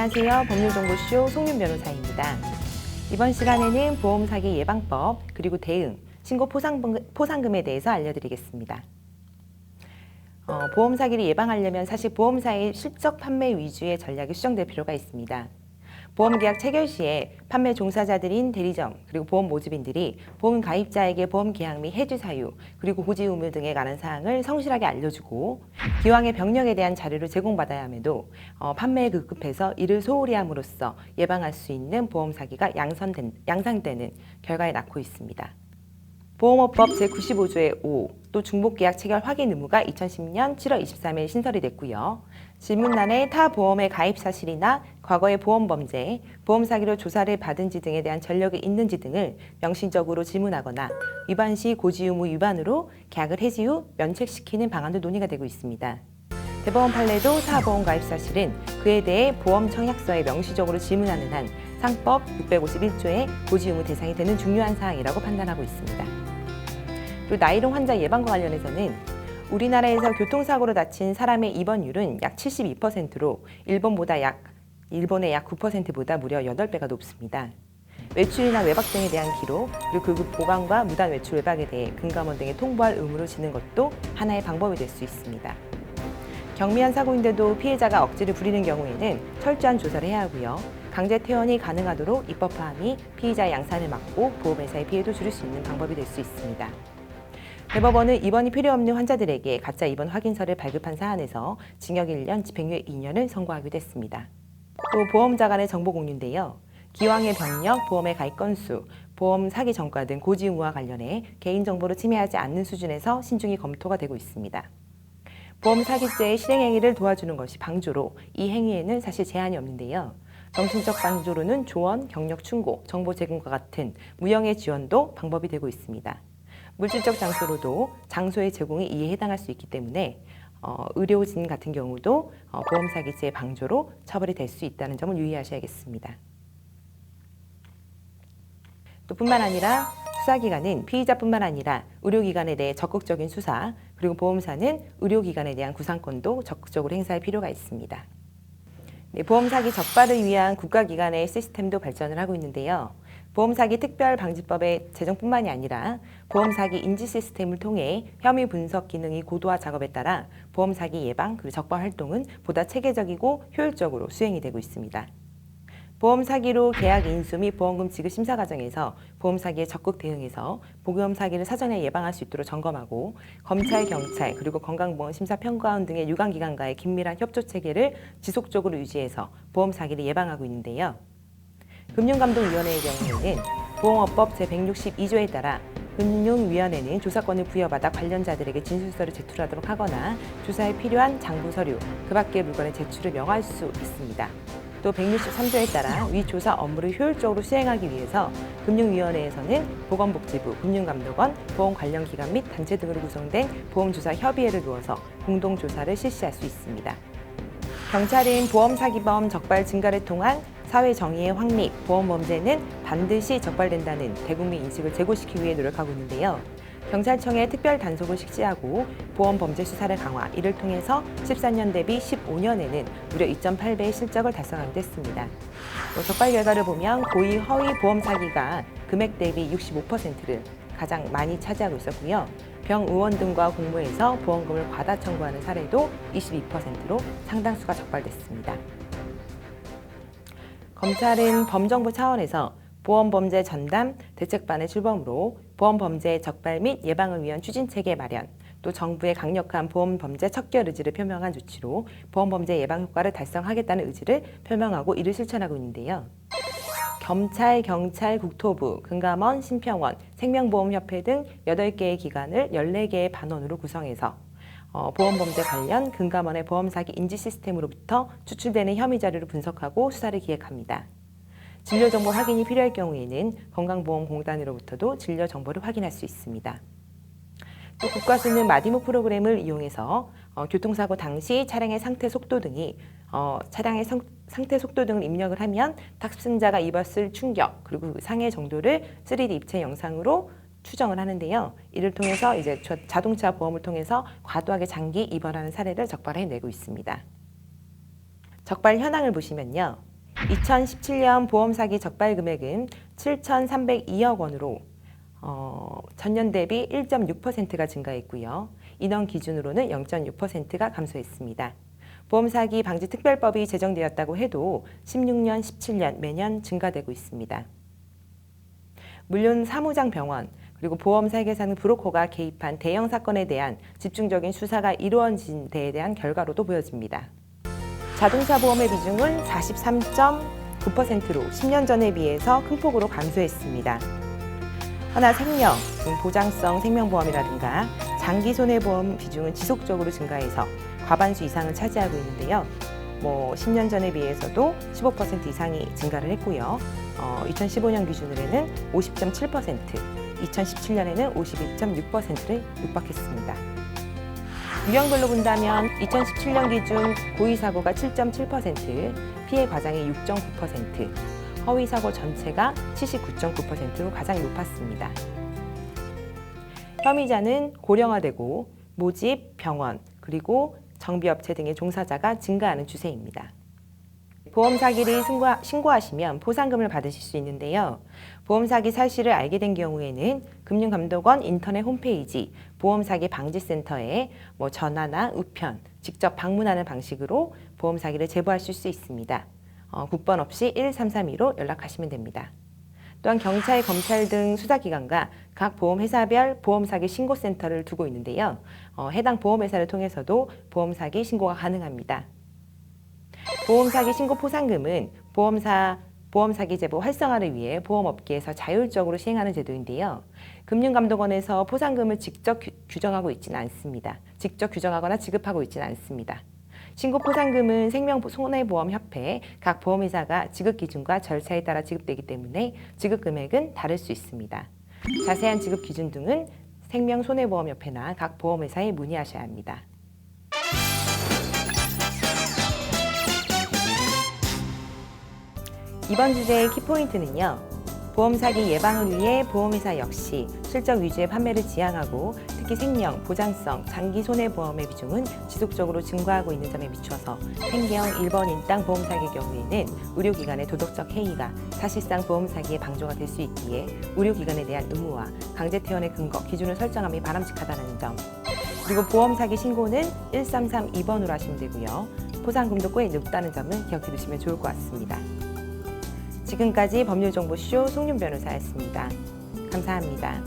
안녕하세요. 법률정보쇼 송윤 변호사입니다. 이번 시간에는 보험 사기 예방법 그리고 대응, 신고 포상금에 대해서 알려드리겠습니다. 보험 사기를 예방하려면 사실 보험사의 실적 판매 위주의 전략이 수정될 필요가 있습니다. 보험계약 체결 시에 판매 종사자들인 대리점 그리고 보험 모집인들이 보험 가입자에게 보험 계약 및 해지 사유 그리고 고지 의무 등에 관한 사항을 성실하게 알려주고 기왕의 병력에 대한 자료를 제공받아야 함에도 판매에 급급해서 이를 소홀히 함으로써 예방할 수 있는 보험 사기가 양산되는 결과에 낳고 있습니다. 보험업법 제95조의 5, 또 중복계약 체결 확인 의무가 2010년 7월 23일 신설이 됐고요. 질문란에 타 보험의 가입 사실이나 과거의 보험 범죄, 보험 사기로 조사를 받은지 등에 대한 전력이 있는지 등을 명시적으로 질문하거나 위반 시 고지 의무 위반으로 계약을 해지 후 면책시키는 방안도 논의가 되고 있습니다. 대법원 판례도 타 보험 가입 사실은 그에 대해 보험 청약서에 명시적으로 질문하는 한 상법 651조의 고지 의무 대상이 되는 중요한 사항이라고 판단하고 있습니다. 그리고 나이롱 환자 예방과 관련해서는 우리나라에서 교통사고로 다친 사람의 입원율은 약 72%로 일본의 약 9%보다 무려 8배가 높습니다. 외출이나 외박 등에 대한 기록, 그리고 극급 보강과 무단 외출 외박에 대해 금감원 등에 통보할 의무를 지는 것도 하나의 방법이 될 수 있습니다. 경미한 사고인데도 피해자가 억지를 부리는 경우에는 철저한 조사를 해야 하고요. 강제 퇴원이 가능하도록 입법화함이 피의자의 양산을 막고 보험회사의 피해도 줄일 수 있는 방법이 될 수 있습니다. 대법원은 입원이 필요 없는 환자들에게 가짜 입원 확인서를 발급한 사안에서 징역 1년, 집행유예 2년을 선고하기도 했습니다. 또 보험자 간의 정보 공유인데요. 기왕의 병력, 보험의 가입 건수, 보험 사기 전과 등 고지 의무와 관련해 개인정보를 침해하지 않는 수준에서 신중히 검토가 되고 있습니다. 보험 사기죄의 실행 행위를 도와주는 것이 방조로 이 행위에는 사실 제한이 없는데요. 정신적 방조로는 조언, 경력 충고, 정보 제공과 같은 무형의 지원도 방법이 되고 있습니다. 물질적 장소로도 장소의 제공이 이에 해당할 수 있기 때문에 의료진 같은 경우도 보험 사기죄의 방조로 처벌이 될 수 있다는 점을 유의하셔야겠습니다. 또 뿐만 아니라 수사기관은 피의자뿐만 아니라 의료기관에 대해 적극적인 수사, 그리고 보험사는 의료기관에 대한 구상권도 적극적으로 행사할 필요가 있습니다. 보험 사기 적발을 위한 국가기관의 시스템도 발전을 하고 있는데요. 보험사기 특별방지법의 제정뿐만이 아니라 보험사기 인지 시스템을 통해 혐의 분석 기능이 고도화 작업에 따라 보험사기 예방 그리고 적발 활동은 보다 체계적이고 효율적으로 수행이 되고 있습니다. 보험사기로 계약 인수 및 보험금 지급 심사 과정에서 보험사기에 적극 대응해서 보험사기를 사전에 예방할 수 있도록 점검하고 검찰, 경찰, 그리고 건강보험심사평가원 등의 유관기관과의 긴밀한 협조 체계를 지속적으로 유지해서 보험사기를 예방하고 있는데요. 금융감독위원회의 경우에는 보험업법 제162조에 따라 금융위원회는 조사권을 부여받아 관련자들에게 진술서를 제출하도록 하거나 조사에 필요한 장부 서류, 그 밖의 물건의 제출을 명할 수 있습니다. 또 163조에 따라 위 조사 업무를 효율적으로 수행하기 위해서 금융위원회에서는 보건복지부, 금융감독원, 보험 관련 기관 및 단체 등으로 구성된 보험조사 협의회를 두어서 공동조사를 실시할 수 있습니다. 경찰은 보험사기범 적발 증가를 통한 사회정의의 확립, 보험범죄는 반드시 적발된다는 대국민 인식을 제고시키기 위해 노력하고 있는데요. 경찰청의 특별 단속을 실시하고 보험범죄 수사를 강화, 이를 통해서 14년 대비 15년에는 무려 2.8배의 실적을 달성하기도 했습니다. 적발 결과를 보면 고의, 허위 보험 사기가 금액 대비 65%를 가장 많이 차지하고 있었고요. 병의원 등과 공모해서 보험금을 과다 청구하는 사례도 22%로 상당수가 적발됐습니다. 검찰은 범정부 차원에서 보험범죄 전담 대책반의 출범으로 보험범죄 적발 및 예방을 위한 추진체계 마련, 또 정부의 강력한 보험범죄 척결 의지를 표명한 조치로 보험범죄 예방 효과를 달성하겠다는 의지를 표명하고 이를 실천하고 있는데요. 검찰, 경찰, 국토부, 금감원, 심평원, 생명보험협회 등 8개의 기관을 14개의 반원으로 구성해서 보험범죄 관련 금감원의 보험사기 인지 시스템으로부터 추출되는 혐의 자료를 분석하고 수사를 기획합니다. 진료정보 확인이 필요할 경우에는 건강보험공단으로부터도 진료정보를 확인할 수 있습니다. 또 국가수는 마디모 프로그램을 이용해서 교통사고 당시 차량의 상태 속도 등을 입력을 하면 탑승자가 입었을 충격 그리고 상해 정도를 3D 입체 영상으로 추정을 하는데요. 이를 통해서 이제 자동차 보험을 통해서 과도하게 장기 입원하는 사례를 적발해내고 있습니다. 적발 현황을 보시면요. 2017년 보험 사기 적발 금액은 7,302억 원으로 전년 대비 1.6%가 증가했고요. 인원 기준으로는 0.6%가 감소했습니다. 보험사기 방지특별법이 제정되었다고 해도 16년, 17년 매년 증가되고 있습니다. 물론 사무장 병원 그리고 보험 설계사는 브로커가 개입한 대형 사건에 대한 집중적인 수사가 이루어진 데에 대한 결과로도 보여집니다. 자동차 보험의 비중은 43.9%로 10년 전에 비해서 큰 폭으로 감소했습니다. 하나생명, 보장성 생명보험이라든가 장기 손해보험 비중은 지속적으로 증가해서 과반수 이상을 차지하고 있는데요. 10년 전에 비해서도 15% 이상이 증가를 했고요. 2015년 기준으로는 50.7%, 2017년에는 51.6%를 육박했습니다. 유형별로 본다면 2017년 기준 고의사고가 7.7%, 피해 과장이 6.9%, 허위사고 전체가 79.9%로 가장 높았습니다. 혐의자는 고령화되고 모집, 병원, 그리고 정비업체 등의 종사자가 증가하는 추세입니다. 보험 사기를 신고하시면 포상금을 받으실 수 있는데요. 보험 사기 사실을 알게 된 경우에는 금융감독원 인터넷 홈페이지 보험 사기 방지센터에 전화나 우편, 직접 방문하는 방식으로 보험 사기를 제보하실 수 있습니다. 국번 없이 1332로 연락하시면 됩니다. 또한 경찰, 검찰 등 수사기관과 각 보험회사별 보험사기 신고센터를 두고 있는데요. 해당 보험회사를 통해서도 보험사기 신고가 가능합니다. 보험사기 신고 포상금은 보험사기 제보 활성화를 위해 보험업계에서 자율적으로 시행하는 제도인데요. 금융감독원에서 포상금을 직접 규정하고 있지는 않습니다. 직접 규정하거나 지급하고 있지는 않습니다. 신고 포상금은 생명손해보험협회 각 보험회사가 지급 기준과 절차에 따라 지급되기 때문에 지급 금액은 다를 수 있습니다. 자세한 지급 기준 등은 생명손해보험협회나 각 보험회사에 문의하셔야 합니다. 이번 주제의 키포인트는요. 보험 사기 예방을 위해 보험회사 역시 실적 위주의 판매를 지향하고 특히 생명, 보장성, 장기 손해보험의 비중은 지속적으로 증가하고 있는 점에 비추어서 생계형 1번 인당 보험 사기의 경우에는 의료기관의 도덕적 해이가 사실상 보험 사기의 방조가 될 수 있기에 의료기관에 대한 의무와 강제 퇴원의 근거, 기준을 설정함이 바람직하다는 점. 그리고 보험 사기 신고는 1332번으로 하시면 되고요. 포상금도 꽤 높다는 점은 기억해 두시면 좋을 것 같습니다. 지금까지 법률정보쇼 송윤 변호사였습니다. 감사합니다.